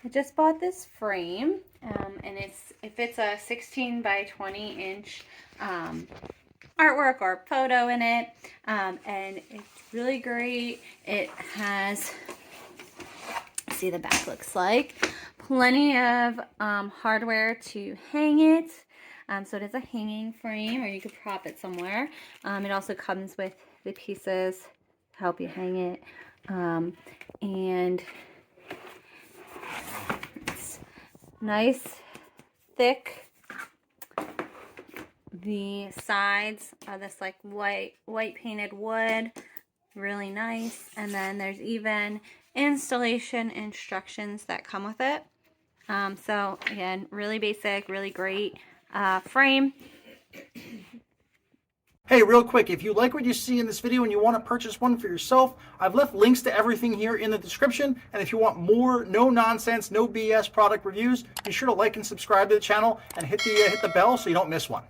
I just bought this frame, and it fits a 16 by 20 inch artwork or photo in it, and it's really great. It has, see the back looks like, plenty of hardware to hang it. So it is a hanging frame, or you could prop it somewhere. It also comes with the pieces to help you hang it, and it's nice, thick. The sides are this like white painted wood, really nice. And then there's even installation instructions that come with it. So again, really basic, really great frame. Hey, real quick, if you like what you see in this video and you want to purchase one for yourself, I've left links to everything here in the description. And if you want more no nonsense, no BS product reviews, be sure to like and subscribe to the channel and hit the bell so you don't miss one.